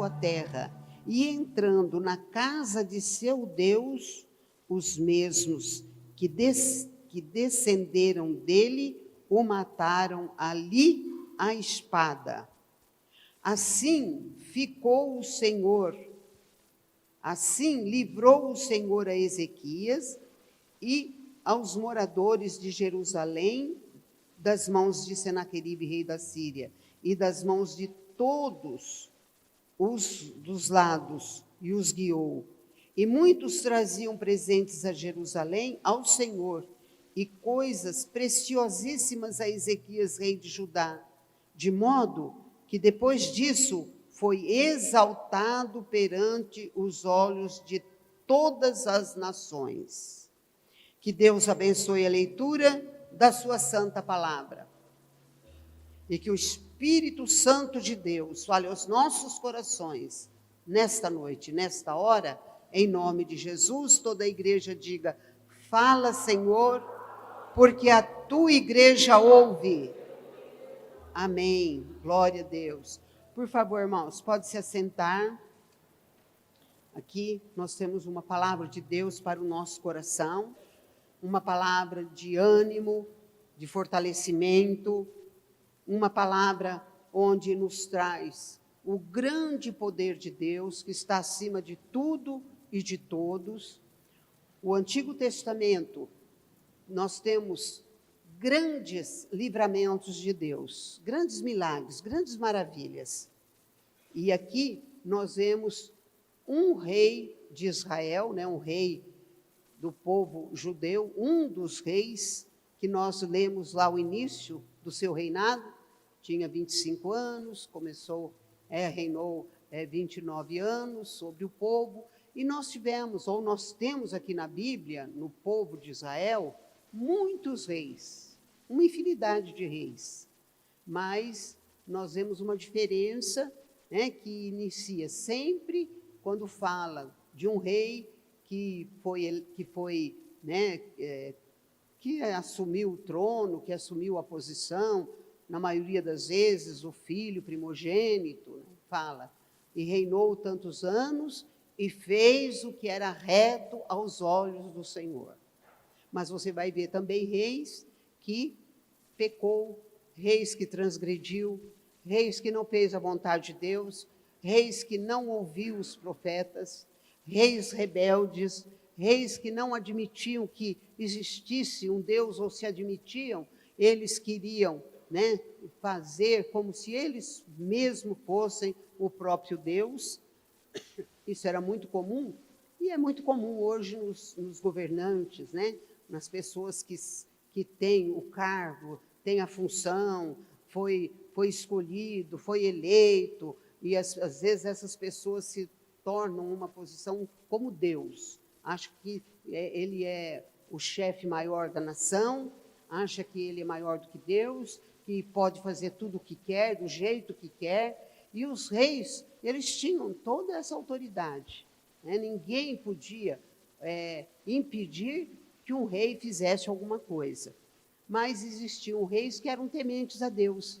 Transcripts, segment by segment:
sua terra, e entrando na casa de seu Deus, os mesmos que descenderam dele o mataram ali à espada. Assim livrou o Senhor a Ezequias e aos moradores de Jerusalém das mãos de Senaqueribe, rei da Síria, e das mãos de todos os dos lados, e os guiou. E muitos traziam presentes a Jerusalém ao Senhor, e coisas preciosíssimas a Ezequias, rei de Judá, de modo que depois disso foi exaltado perante os olhos de todas as nações. Que Deus abençoe a leitura da sua santa palavra. E que o Espírito Santo de Deus fale aos nossos corações, nesta noite, nesta hora, em nome de Jesus. Toda a igreja diga: fala, Senhor, porque a tua igreja ouve. Amém. Glória a Deus. Por favor, irmãos, pode se assentar. Aqui nós temos uma palavra de Deus para o nosso coração, uma palavra de ânimo, de fortalecimento, uma palavra onde nos traz o grande poder de Deus, que está acima de tudo e de todos. O Antigo Testamento, nós temos grandes livramentos de Deus, grandes milagres, grandes maravilhas. E aqui nós vemos um rei de Israel, um rei do povo judeu, um dos reis que nós lemos lá o início do seu reinado, tinha 25 anos, reinou 29 anos sobre o povo, e nós temos aqui na Bíblia, no povo de Israel, muitos reis, uma infinidade de reis, mas nós vemos uma diferença, que inicia sempre quando fala de um rei que assumiu o trono, que assumiu a posição, na maioria das vezes, o filho primogênito, fala, e reinou tantos anos e fez o que era reto aos olhos do Senhor. Mas você vai ver também reis que pecou, reis que transgrediu, reis que não fez a vontade de Deus, reis que não ouviu os profetas, reis rebeldes, reis que não admitiam que existisse um Deus, ou se admitiam, eles queriam fazer como se eles mesmos fossem o próprio Deus. Isso era muito comum, e é muito comum hoje nos governantes, nas pessoas que têm o cargo, têm a função, foi escolhido, foi eleito, e às vezes essas pessoas se tornam uma posição como Deus. Acha que ele é o chefe maior da nação, acha que ele é maior do que Deus, que pode fazer tudo o que quer, do jeito que quer. E os reis, eles tinham toda essa autoridade. Ninguém podia impedir que um rei fizesse alguma coisa. Mas existiam reis que eram tementes a Deus,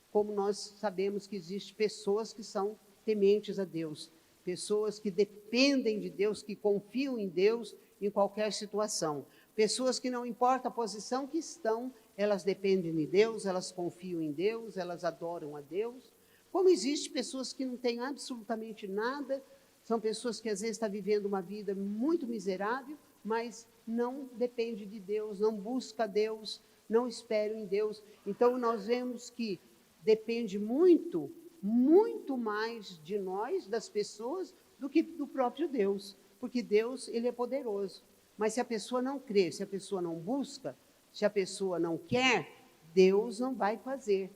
como nós sabemos que existem pessoas que são tementes a Deus, pessoas que dependem de Deus, que confiam em Deus em qualquer situação, pessoas que não importa a posição que estão, elas dependem de Deus, elas confiam em Deus, elas adoram a Deus. Como existem pessoas que não têm absolutamente nada, são pessoas que às vezes estão vivendo uma vida muito miserável, mas não depende de Deus, não busca Deus, não esperam em Deus. Então nós vemos que depende muito, muito mais de nós, das pessoas, do que do próprio Deus, porque Deus, ele é poderoso. Mas se a pessoa não crê, se a pessoa não busca, se a pessoa não quer, Deus não vai fazer.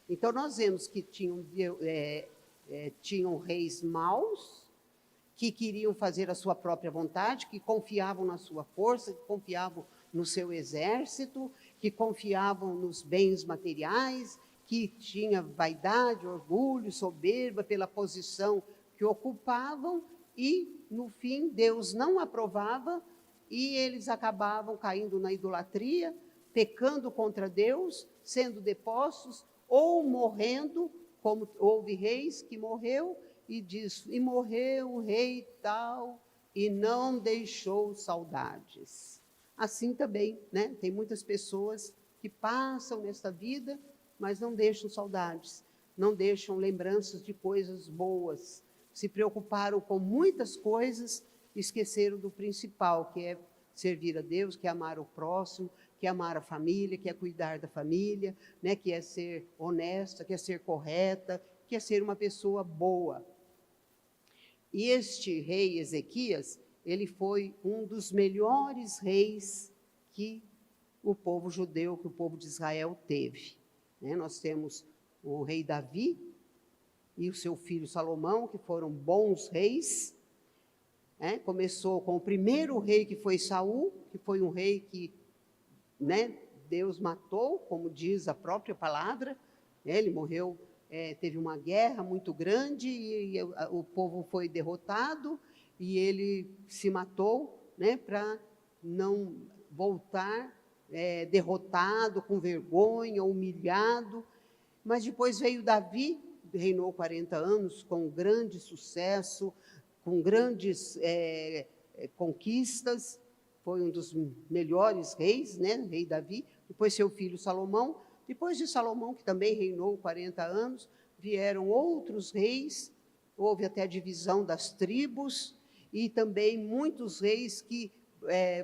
Então nós vemos que tinham reis maus, que queriam fazer a sua própria vontade, que confiavam na sua força, que confiavam no seu exército, que confiavam nos bens materiais, que tinha vaidade, orgulho, soberba pela posição que ocupavam, e no fim Deus não aprovava, e eles acabavam caindo na idolatria, pecando contra Deus, sendo depostos ou morrendo, como houve reis que morreu e diz, e morreu o rei tal, e não deixou saudades. Assim também, né? Tem muitas pessoas que passam nesta vida, mas não deixam saudades, não deixam lembranças de coisas boas, se preocuparam com muitas coisas, esqueceram do principal, que é servir a Deus, que é amar o próximo, que é amar a família, que é cuidar da família, né? Que é ser honesta, que é ser correta, que é ser uma pessoa boa. E este rei Ezequias, ele foi um dos melhores reis que o povo judeu, que o povo de Israel teve. Né? Nós temos o rei Davi e o seu filho Salomão, que foram bons reis. Né? Começou com o primeiro rei, que foi Saul, que foi um rei que, né, Deus matou, como diz a própria palavra. Ele morreu, teve uma guerra muito grande e o povo foi derrotado e ele se matou, né, para não voltar derrotado, com vergonha, humilhado. Mas depois veio Davi, reinou 40 anos com grande sucesso, com grandes conquistas, foi um dos melhores reis, né, rei Davi. Depois seu filho Salomão. Depois de Salomão, que também reinou 40 anos, vieram outros reis, houve até a divisão das tribos, e também muitos reis que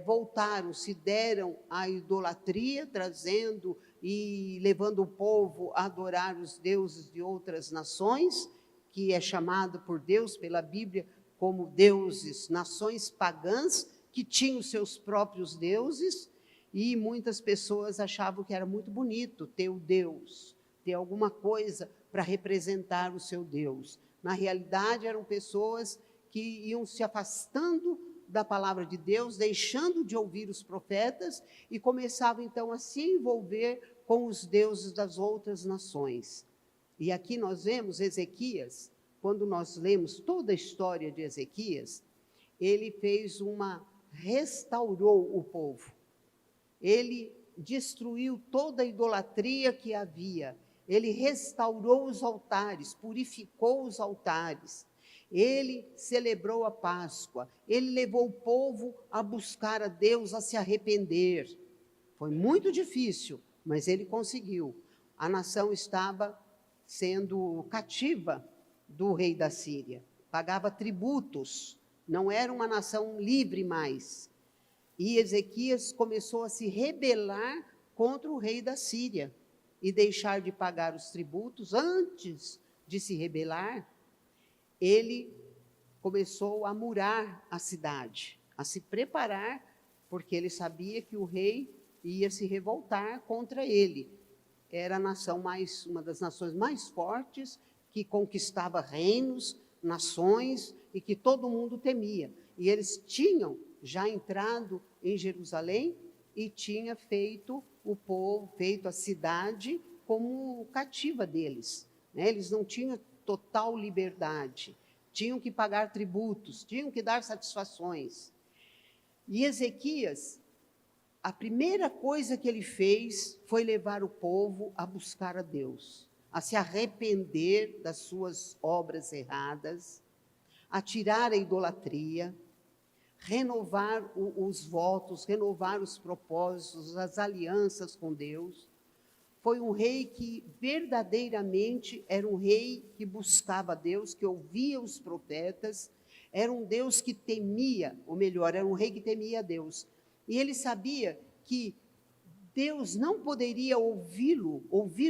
voltaram, se deram à idolatria, trazendo e levando o povo a adorar os deuses de outras nações, que é chamado por Deus, pela Bíblia, como deuses, nações pagãs, que tinham seus próprios deuses, e muitas pessoas achavam que era muito bonito ter o Deus, ter alguma coisa para representar o seu Deus. Na realidade, eram pessoas que iam se afastando da palavra de Deus, deixando de ouvir os profetas, e começavam então a se envolver com os deuses das outras nações. E aqui nós vemos Ezequias, quando nós lemos toda a história de Ezequias, ele restaurou o povo. Ele destruiu toda a idolatria que havia. Ele restaurou os altares, purificou os altares. Ele celebrou a Páscoa. Ele levou o povo a buscar a Deus, a se arrepender. Foi muito difícil, mas ele conseguiu. A nação estava sendo cativa do rei da Síria. Pagava tributos. Não era uma nação livre mais. E Ezequias começou a se rebelar contra o rei da Síria e deixar de pagar os tributos. Antes de se rebelar, ele começou a murar a cidade, a se preparar, porque ele sabia que o rei ia se revoltar contra ele. Era a nação uma das nações mais fortes, que conquistava reinos, nações, e que todo mundo temia. E eles tinham já entrado em Jerusalém e tinha feito o povo, feito a cidade como cativa deles. Né? Eles não tinham total liberdade, tinham que pagar tributos, tinham que dar satisfações. E Ezequias, a primeira coisa que ele fez foi levar o povo a buscar a Deus, a se arrepender das suas obras erradas, a tirar a idolatria, renovar os votos, renovar os propósitos, as alianças com Deus. Foi um rei que verdadeiramente era um rei que buscava Deus, que ouvia os profetas, era um Deus que temia, ou melhor, era um rei que temia Deus. E ele sabia que Deus não poderia ouvir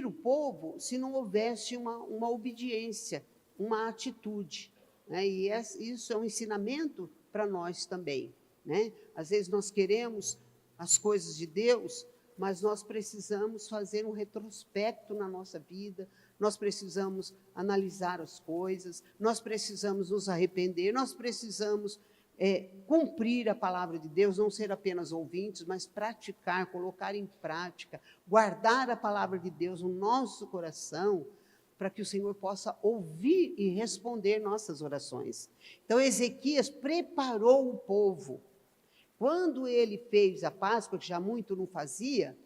o povo, se não houvesse uma obediência, uma atitude. Né? E isso é um ensinamento para nós também. Né? Às vezes nós queremos as coisas de Deus, mas nós precisamos fazer um retrospecto na nossa vida, nós precisamos analisar as coisas, nós precisamos nos arrepender, nós precisamos cumprir a palavra de Deus, não ser apenas ouvintes, mas praticar, colocar em prática, guardar a palavra de Deus no nosso coração, para que o Senhor possa ouvir e responder nossas orações. Então, Ezequias preparou o povo. Quando ele fez a Páscoa, que já muito não fazia,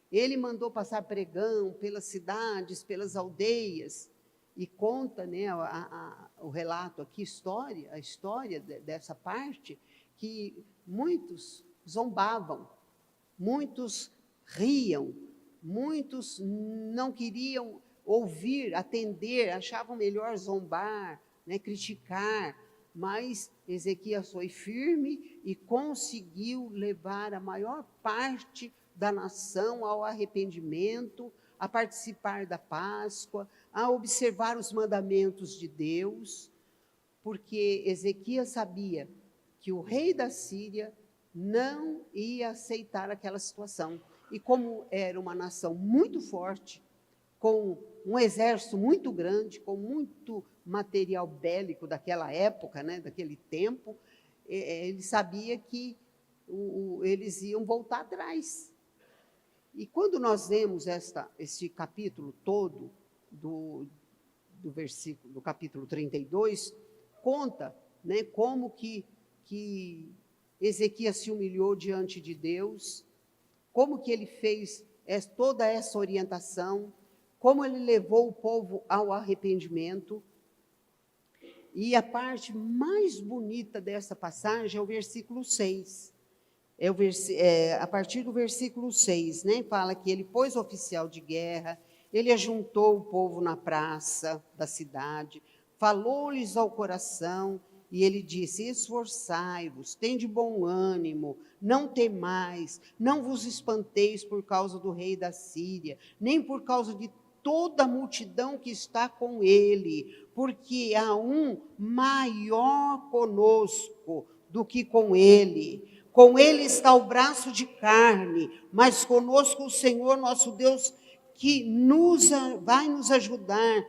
ele mandou passar pregão pelas cidades, pelas aldeias, e conta, né, o relato aqui, a história dessa parte, que muitos zombavam, muitos riam, muitos não queriam ouvir, atender, achavam melhor zombar, né, criticar, mas Ezequias foi firme e conseguiu levar a maior parte da nação ao arrependimento, a participar da Páscoa, a observar os mandamentos de Deus, porque Ezequias sabia que o rei da Síria não ia aceitar aquela situação. E como era uma nação muito forte, com um exército muito grande, com muito material bélico daquela época, né, daquele tempo, ele sabia que eles iam voltar atrás. E quando nós lemos este capítulo todo, do capítulo 32, conta, né, como que Ezequias se humilhou diante de Deus, como que ele fez toda essa orientação, como ele levou o povo ao arrependimento. E a parte mais bonita dessa passagem é o versículo 6. A partir do versículo 6, né, fala que ele pôs oficial de guerra, ele ajuntou o povo na praça da cidade, falou-lhes ao coração, e ele disse: esforçai-vos, tende bom ânimo, não temais, não vos espanteis por causa do rei da Síria, nem por causa de toda a multidão que está com ele, porque há um maior conosco do que com ele. Com ele está o braço de carne, mas conosco o Senhor nosso Deus, que vai nos ajudar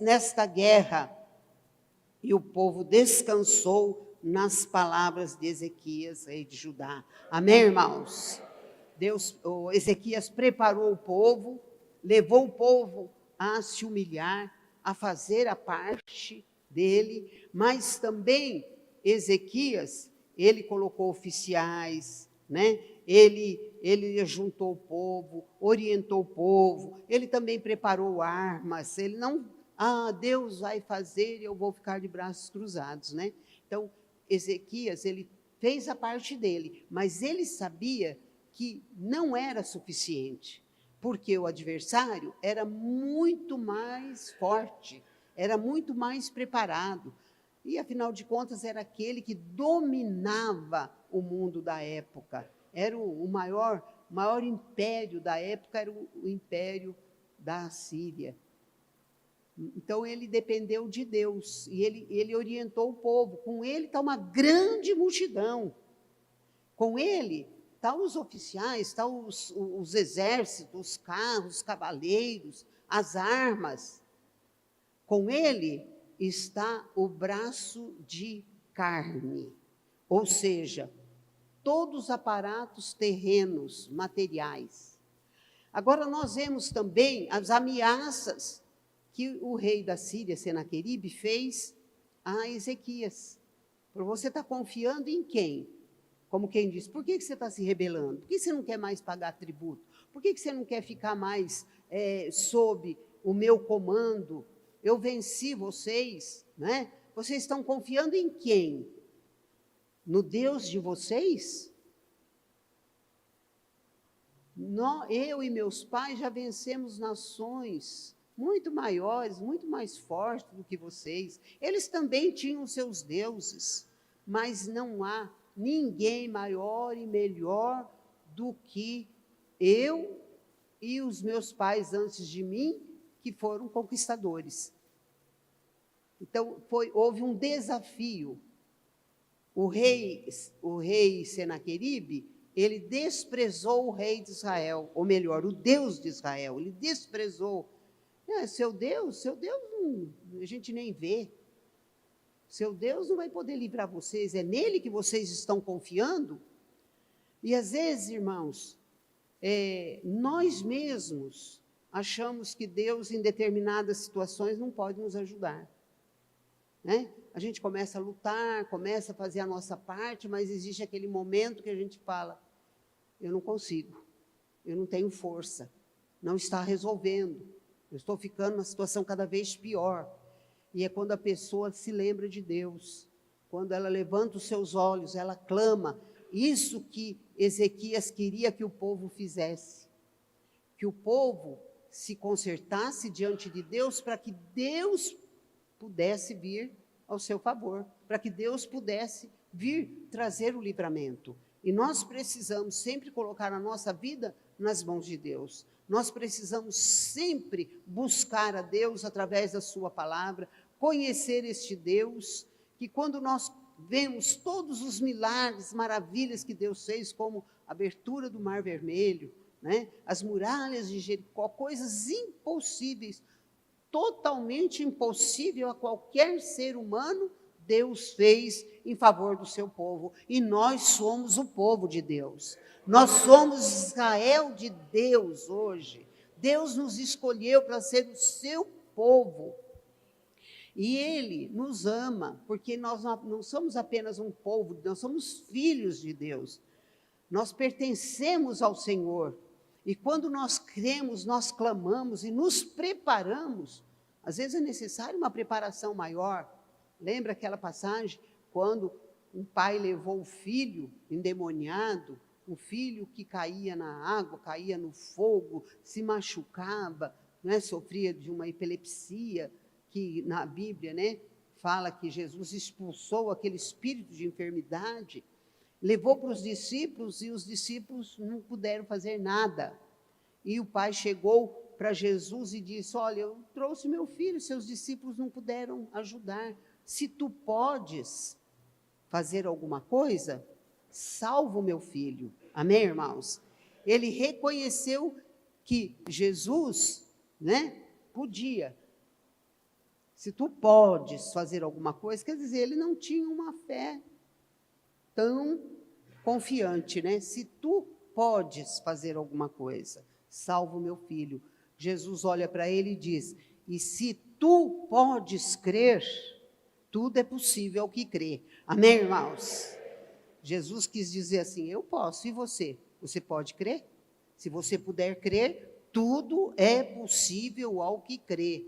nesta guerra. E o povo descansou nas palavras de Ezequias, rei de Judá. Amém, irmãos? Ezequias preparou o povo, levou o povo a se humilhar, a fazer a parte dele, mas também Ezequias, ele colocou oficiais, né? Ele juntou o povo, orientou o povo, ele também preparou armas, ele não, Deus vai fazer e eu vou ficar de braços cruzados, né? Então, Ezequias, ele fez a parte dele, mas ele sabia que não era suficiente, porque o adversário era muito mais forte, era muito mais preparado, e afinal de contas era aquele que dominava o mundo da época, era o maior império da época, era o império da Síria. Então ele dependeu de Deus, e ele orientou o povo. Com ele está uma grande multidão, com ele estão os oficiais, estão os exércitos, os carros, os cavaleiros, as armas. Com ele está o braço de carne, ou seja, todos os aparatos terrenos, materiais. Agora nós vemos também as ameaças que o rei da Síria, Senaqueribe, fez a Ezequias. Por você estar confiando em quem? Como quem diz, por que você está se rebelando? Por que você não quer mais pagar tributo? Por que você não quer ficar mais sob o meu comando? Eu venci vocês, né? Vocês estão confiando em quem? No Deus de vocês? Eu e meus pais já vencemos nações muito maiores, muito mais fortes do que vocês. Eles também tinham seus deuses, mas não há ninguém maior e melhor do que eu e os meus pais antes de mim, que foram conquistadores. Então, houve um desafio. O rei Senaqueribe, ele desprezou o rei de Israel, ou melhor, o Deus de Israel, ele desprezou. Seu Deus a gente nem vê. Seu Deus não vai poder livrar vocês, é nele que vocês estão confiando? E às vezes, irmãos, nós mesmos achamos que Deus, em determinadas situações, não pode nos ajudar. Né? A gente começa a lutar, começa a fazer a nossa parte, mas existe aquele momento que a gente fala, eu não consigo, eu não tenho força, não está resolvendo. eu estou ficando numa situação cada vez pior. E é quando a pessoa se lembra de Deus, quando ela levanta os seus olhos, ela clama, isso que Ezequias queria que o povo fizesse, que o povo se consertasse diante de Deus, para que Deus pudesse vir ao seu favor, para que Deus pudesse vir trazer o livramento. E nós precisamos sempre colocar a nossa vida nas mãos de Deus. Nós precisamos sempre buscar a Deus através da sua palavra, conhecer este Deus, que quando nós vemos todos os milagres, maravilhas que Deus fez, como a abertura do Mar Vermelho, né? As muralhas de Jericó, coisas impossíveis, totalmente impossível a qualquer ser humano, Deus fez em favor do seu povo. E nós somos o povo de Deus. Nós somos Israel de Deus hoje. Deus nos escolheu para ser o seu povo. E Ele nos ama, porque nós não somos apenas um povo, nós somos filhos de Deus. Nós pertencemos ao Senhor. E quando nós cremos, nós clamamos e nos preparamos. Às vezes é necessário uma preparação maior. Lembra aquela passagem quando um pai levou o filho endemoniado, um filho que caía na água, caía no fogo, se machucava, né, sofria de uma epilepsia, que na Bíblia, né, fala que Jesus expulsou aquele espírito de enfermidade, levou para os discípulos e os discípulos não puderam fazer nada. E o pai chegou para Jesus e disse: olha, eu trouxe meu filho, seus discípulos não puderam ajudar. Se tu podes fazer alguma coisa, salva o meu filho. Amém, irmãos? Ele reconheceu que Jesus, né, podia. Se tu podes fazer alguma coisa, quer dizer, ele não tinha uma fé tão confiante, né? Se tu podes fazer alguma coisa, salva o meu filho. Jesus olha para ele e diz: e se tu podes crer, tudo é possível ao que crê. Amém, irmãos? Jesus quis dizer assim: eu posso, e você? Você pode crer? Se você puder crer, tudo é possível ao que crê.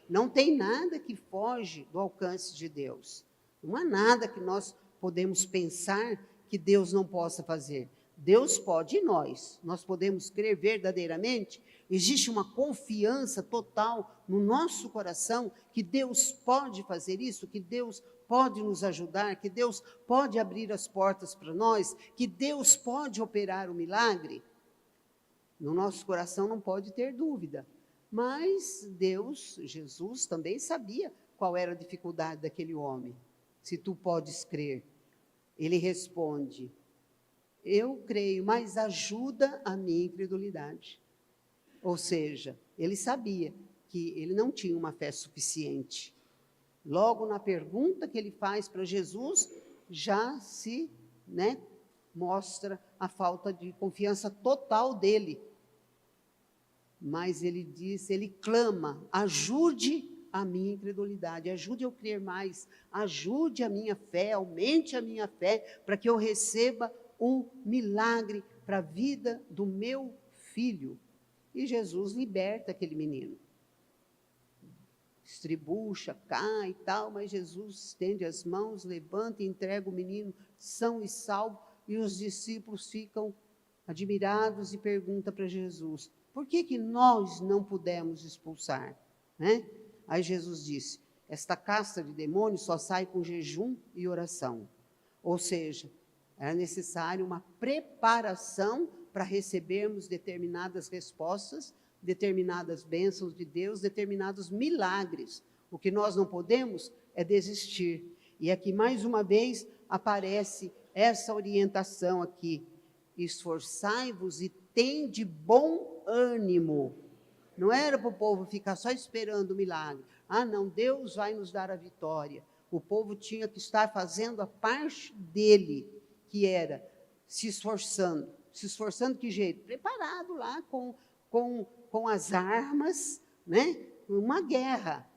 Não tem nada que foge do alcance de Deus. Não há nada que nós podemos pensar que Deus não possa fazer. Deus pode e nós podemos crer verdadeiramente. Existe uma confiança total no nosso coração que Deus pode fazer isso, que Deus pode nos ajudar, que Deus pode abrir as portas para nós, que Deus pode operar o milagre. No nosso coração não pode ter dúvida. Mas Deus, Jesus, também sabia qual era a dificuldade daquele homem. Se tu podes crer, ele responde: eu creio, mas ajuda a minha incredulidade. Ou seja, ele sabia que ele não tinha uma fé suficiente. Logo na pergunta que ele faz para Jesus, já se, né, mostra a falta de confiança total dele. Mas ele diz, ele clama: ajude a minha incredulidade, ajude eu a crer mais, ajude a minha fé, aumente a minha fé, para que eu receba um milagre para a vida do meu filho. E Jesus liberta aquele menino. Estribucha, cai e tal, mas Jesus estende as mãos, levanta e entrega o menino são e salvo, e os discípulos ficam admirados e perguntam para Jesus: por que nós não pudemos expulsar? Né? Aí Jesus disse: esta casta de demônios só sai com jejum e oração. Ou seja, era necessário uma preparação para recebermos determinadas respostas, determinadas bênçãos de Deus, determinados milagres. O que nós não podemos é desistir. E aqui mais uma vez aparece essa orientação aqui: esforçai-vos e tende bom ânimo. Não era para o povo ficar só esperando o milagre. Ah, não, Deus vai nos dar a vitória. O povo tinha que estar fazendo a parte dele, que era se esforçando. Se esforçando que jeito? Preparado lá com as armas, né? Uma guerra.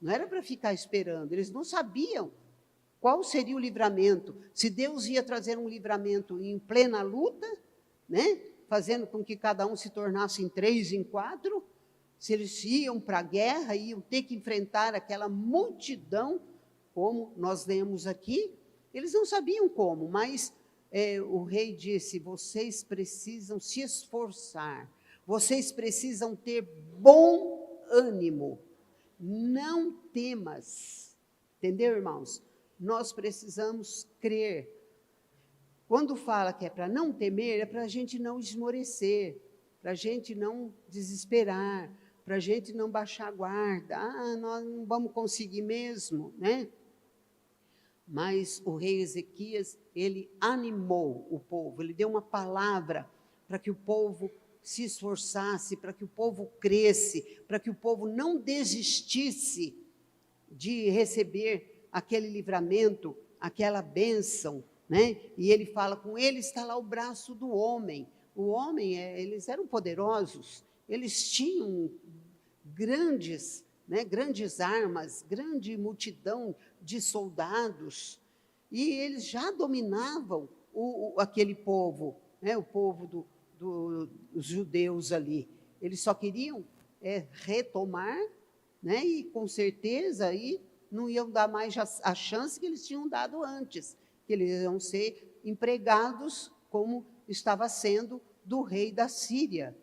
Não era para ficar esperando. Eles não sabiam qual seria o livramento. Se Deus ia trazer um livramento em plena luta, né? Fazendo com que cada um se tornasse em 3, em 4, se eles iam para a guerra, iam ter que enfrentar aquela multidão, como nós lemos aqui, eles não sabiam como, mas o rei disse: vocês precisam se esforçar, vocês precisam ter bom ânimo, não temas. Entendeu, irmãos? Nós precisamos crer. Quando fala que é para não temer, é para a gente não esmorecer, para a gente não desesperar, para a gente não baixar a guarda. Nós não vamos conseguir mesmo, né? Mas o rei Ezequias, ele animou o povo, ele deu uma palavra para que o povo se esforçasse, para que o povo cresce, para que o povo não desistisse de receber aquele livramento, aquela bênção, né? E ele fala: com ele está lá o braço do homem. O homem, eles eram poderosos, eles tinham grandes armas, grande multidão de soldados, e eles já dominavam aquele povo, né? O povo dos judeus ali. Eles só queriam retomar, né? E com certeza aí não iam dar mais a chance que eles tinham dado antes, que eles iam ser empregados como estava sendo do rei da Síria.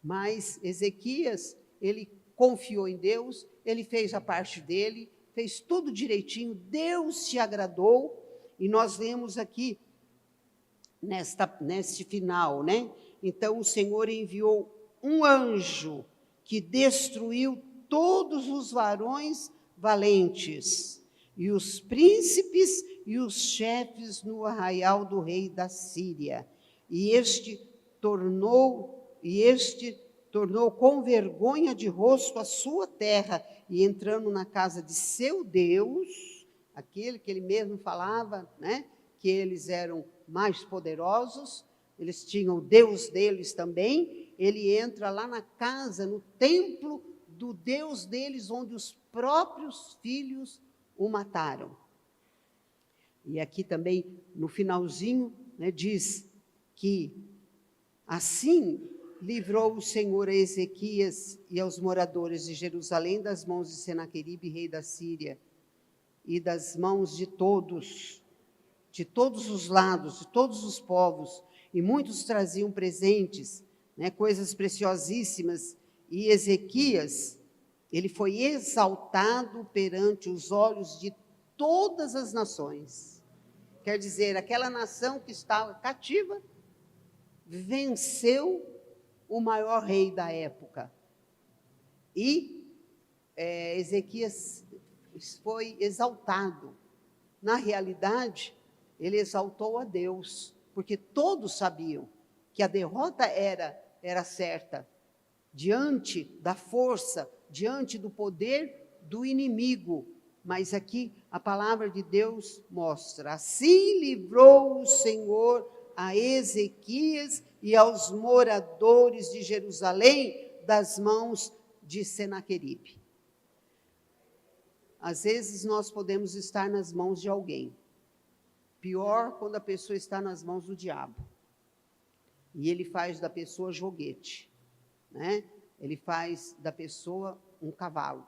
Mas Ezequias, ele confiou em Deus, ele fez a parte dele, fez tudo direitinho, Deus se agradou, e nós lemos aqui, neste final, né? Então o Senhor enviou um anjo que destruiu todos os varões valentes, e os príncipes e os chefes no arraial do rei da Síria, e este tornou com vergonha de rosto a sua terra, e entrando na casa de seu Deus, aquele que ele mesmo falava, né, que eles eram mais poderosos, eles tinham o Deus deles também, ele entra lá na casa, no templo do Deus deles, onde os próprios filhos o mataram. E aqui também, no finalzinho, né, diz que assim livrou o Senhor a Ezequias e aos moradores de Jerusalém das mãos de Senaqueribe, rei da Síria, e das mãos de todos os lados, de todos os povos, e muitos traziam presentes, né, coisas preciosíssimas, e Ezequias, ele foi exaltado perante os olhos de todas as nações. Quer dizer, aquela nação que estava cativa, venceu o maior rei da época. E Ezequias foi exaltado. Na realidade, ele exaltou a Deus, porque todos sabiam que a derrota era certa, diante da força, diante do poder do inimigo. Mas aqui a palavra de Deus mostra: assim livrou o Senhor a Ezequias e aos moradores de Jerusalém das mãos de Senaqueribe. Às vezes nós podemos estar nas mãos de alguém. Pior quando a pessoa está nas mãos do diabo. E ele faz da pessoa joguete, né? Ele faz da pessoa um cavalo.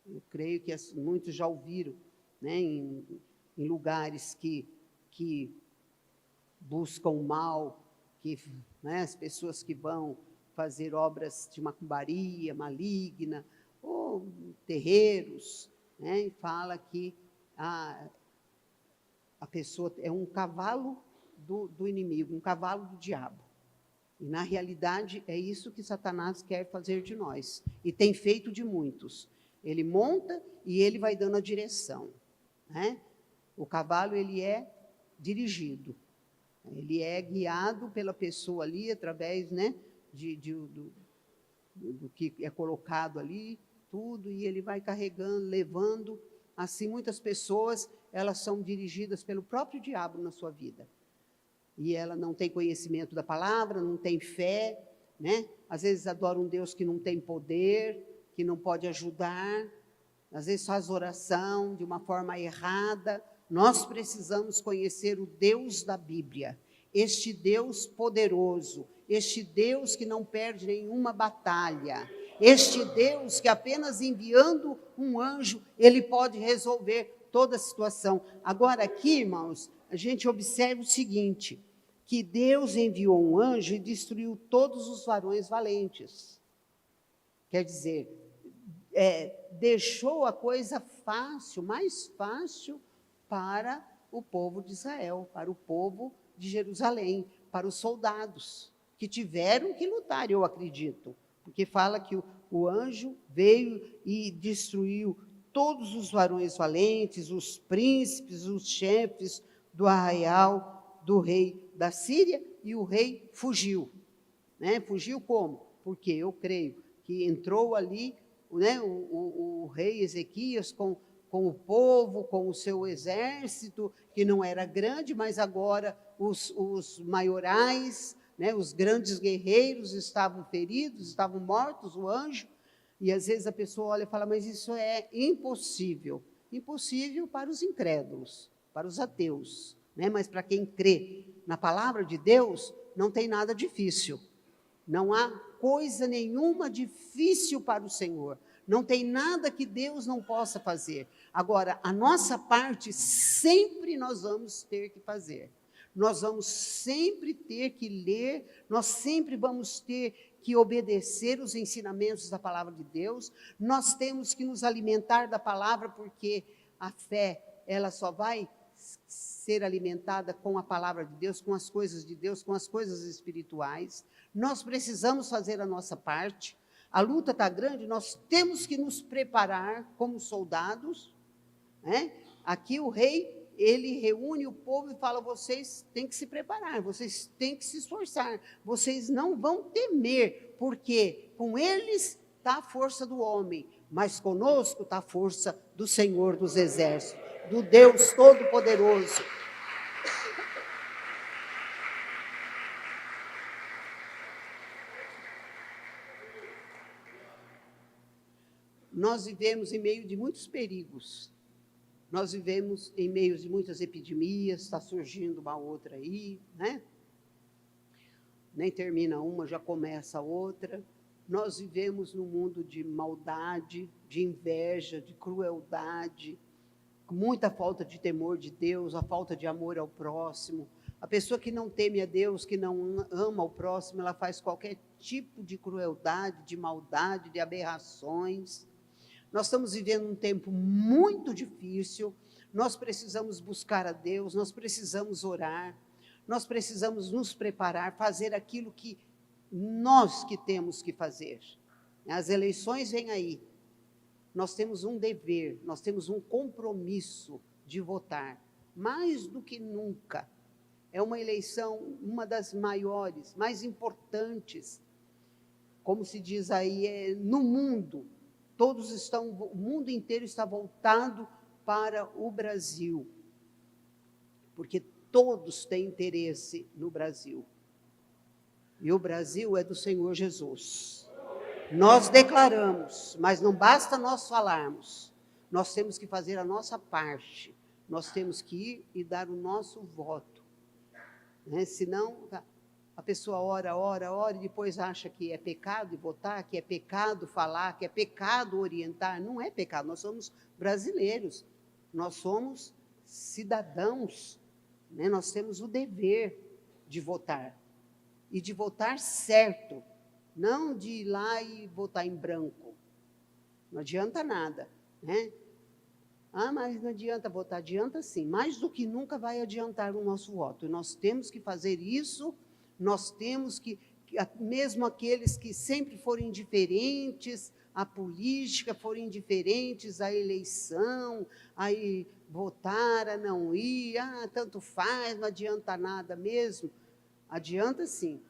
Eu creio que muitos já ouviram, né, em lugares que buscam o mal, né, as pessoas que vão fazer obras de macumbaria maligna, ou terreiros, né, e fala que a pessoa é um cavalo do inimigo, um cavalo do diabo. E, na realidade, é isso que Satanás quer fazer de nós, e tem feito de muitos. Ele monta e ele vai dando a direção, né? O cavalo, ele é dirigido, ele é guiado pela pessoa ali, através, né, do que é colocado ali, tudo, e ele vai carregando, levando. Assim, muitas pessoas, elas são dirigidas pelo próprio diabo na sua vida. E ela não tem conhecimento da palavra, não tem fé, né? Às vezes adora um Deus que não tem poder, que não pode ajudar, às vezes faz oração de uma forma errada. Nós precisamos conhecer o Deus da Bíblia, este Deus poderoso, este Deus que não perde nenhuma batalha, Este Deus que apenas enviando um anjo, ele pode resolver toda a situação. Agora aqui, irmãos, a gente observa o seguinte, que Deus enviou um anjo e destruiu todos os varões valentes. Quer dizer, deixou a coisa fácil, mais fácil para o povo de Israel, para o povo de Jerusalém, para os soldados, que tiveram que lutar, eu acredito, porque fala que o anjo veio e destruiu todos os varões valentes, os príncipes, os chefes do arraial do rei da Síria, e o rei fugiu. Né? Fugiu como? Porque eu creio que entrou ali, né, o rei Ezequias com o povo, com o seu exército, que não era grande, mas agora os maiorais, né, os grandes guerreiros estavam feridos, estavam mortos, o anjo, e às vezes a pessoa olha e fala, mas isso é impossível. Impossível para os incrédulos, para os ateus, né? Mas para quem crê na palavra de Deus, não tem nada difícil. Não há coisa nenhuma difícil para o Senhor. Não tem nada que Deus não possa fazer. Agora, a nossa parte sempre nós vamos ter que fazer. Nós vamos sempre ter que ler, nós sempre vamos ter que obedecer os ensinamentos da palavra de Deus. Nós temos que nos alimentar da palavra, porque a fé, ela só vai ser alimentada com a palavra de Deus, com as coisas de Deus, com as coisas espirituais. Nós precisamos fazer a nossa parte. A luta está grande, nós temos que nos preparar como soldados, né? Aqui o rei, ele reúne o povo e fala, vocês têm que se preparar, vocês têm que se esforçar, vocês não vão temer, porque com eles está a força do homem, mas conosco está a força do Senhor dos Exércitos, do Deus Todo-Poderoso. Nós vivemos em meio de muitos perigos, nós vivemos em meio de muitas epidemias, está surgindo uma outra aí, né? Nem termina uma, já começa outra. Nós vivemos num mundo de maldade, de inveja, de crueldade, muita falta de temor de Deus, a falta de amor ao próximo. A pessoa que não teme a Deus, que não ama o próximo, ela faz qualquer tipo de crueldade, de maldade, de aberrações. Nós estamos vivendo um tempo muito difícil, nós precisamos buscar a Deus, nós precisamos orar, nós precisamos nos preparar, fazer aquilo que nós que temos que fazer. As eleições vêm aí, nós temos um dever, nós temos um compromisso de votar, mais do que nunca. É uma eleição, uma das maiores, mais importantes, como se diz aí, no mundo. O mundo inteiro está voltado para o Brasil, porque todos têm interesse no Brasil. E o Brasil é do Senhor Jesus. Nós declaramos, mas não basta nós falarmos, nós temos que fazer a nossa parte, nós temos que ir e dar o nosso voto. Né? Senão, a pessoa ora, e depois acha que é pecado votar, que é pecado falar, que é pecado orientar. Não é pecado, nós somos brasileiros, nós somos cidadãos, né? Nós temos o dever de votar, e de votar certo, não de ir lá e votar em branco. Não adianta nada, né? Ah, mas não adianta votar. Adianta sim, mais do que nunca vai adiantar o nosso voto. E nós temos que fazer isso. Nós temos que, mesmo aqueles que sempre foram indiferentes à política, foram indiferentes à eleição, a ir votar, a não ir, tanto faz, não adianta nada mesmo. Adianta sim.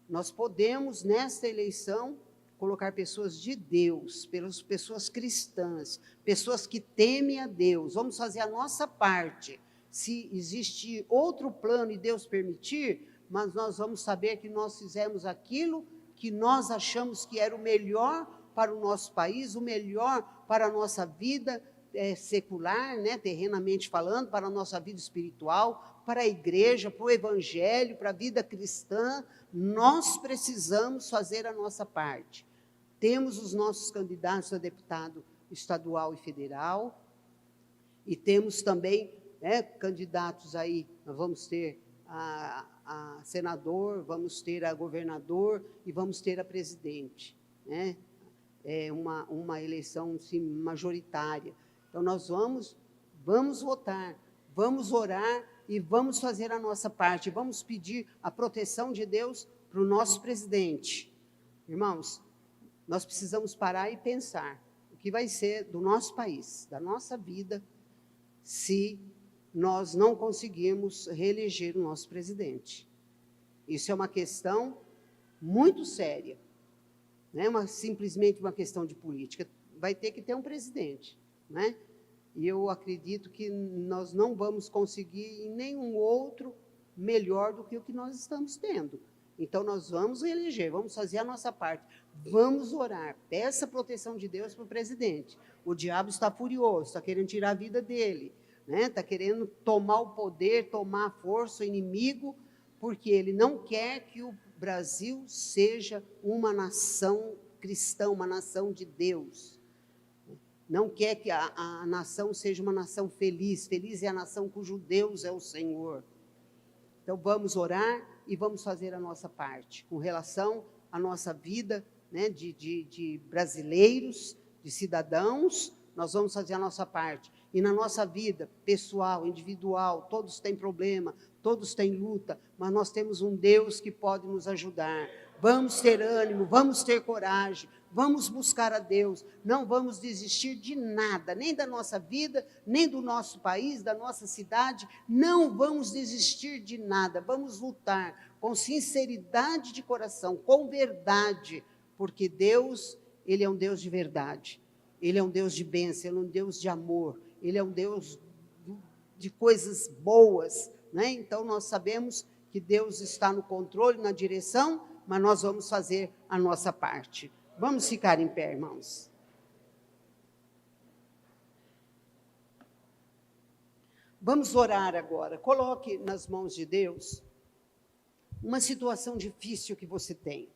Nós podemos, nesta eleição, colocar pessoas de Deus, pessoas cristãs, pessoas que temem a Deus. Vamos fazer a nossa parte. Se existir outro plano e Deus permitir, mas nós vamos saber que nós fizemos aquilo que nós achamos que era o melhor para o nosso país, o melhor para a nossa vida secular, né, terrenamente falando, para a nossa vida espiritual, para a igreja, para o evangelho, para a vida cristã. Nós precisamos fazer a nossa parte. temos os nossos candidatos a deputado estadual e federal, e temos também candidatos aí, nós vamos ter a senador, vamos ter a governador e vamos ter a presidente, né? É uma eleição sim, majoritária. Então, nós vamos votar, vamos orar e vamos fazer a nossa parte, vamos pedir a proteção de Deus para o nosso presidente. Irmãos, nós precisamos parar e pensar o que vai ser do nosso país, da nossa vida, se nós não conseguirmos reeleger o nosso presidente. Isso é uma questão muito séria, não é simplesmente uma questão de política. Vai ter que ter um presidente, né? E eu acredito que nós não vamos conseguir em nenhum outro melhor do que o que nós estamos tendo. Então, nós vamos reeleger, vamos fazer a nossa parte, vamos orar, peça a proteção de Deus para o presidente. O diabo está furioso, está querendo tirar a vida dele, né? Está querendo tomar o poder, tomar a força, o inimigo, porque ele não quer que o Brasil seja uma nação cristã, uma nação de Deus. Não quer que a nação seja uma nação feliz. Feliz é a nação cujo Deus é o Senhor. Então, vamos orar e vamos fazer a nossa parte, com relação à nossa vida, né, de brasileiros, de cidadãos, nós vamos fazer a nossa parte. E na nossa vida pessoal, individual, todos têm problema, todos têm luta, mas nós temos um Deus que pode nos ajudar. Vamos ter ânimo, vamos ter coragem, vamos buscar a Deus, não vamos desistir de nada, nem da nossa vida, nem do nosso país, da nossa cidade, não vamos desistir de nada, vamos lutar com sinceridade de coração, com verdade, porque Deus, Ele é um Deus de verdade, Ele é um Deus de bênção, Ele é um Deus de amor, Ele é um Deus de coisas boas, né? Então, nós sabemos que Deus está no controle, na direção, mas nós vamos fazer a nossa parte. Vamos ficar em pé, irmãos. Vamos orar agora. Coloque nas mãos de Deus uma situação difícil que você tem.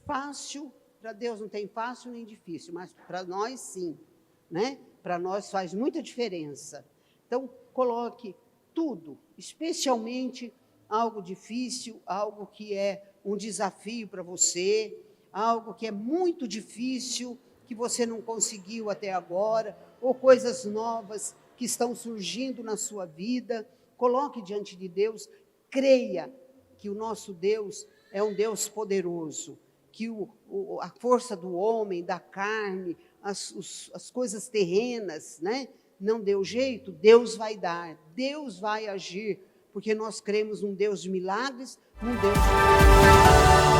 Fácil, para Deus não tem fácil nem difícil, mas para nós sim, né? Para nós faz muita diferença. Então, coloque tudo, especialmente algo difícil, algo que é um desafio para você, algo que é muito difícil, que você não conseguiu até agora, ou coisas novas que estão surgindo na sua vida. Coloque diante de Deus, creia que o nosso Deus é um Deus poderoso, que a força do homem, da carne, as coisas terrenas, né, não deu jeito, Deus vai dar, Deus vai agir, porque nós cremos num Deus de milagres, num Deus de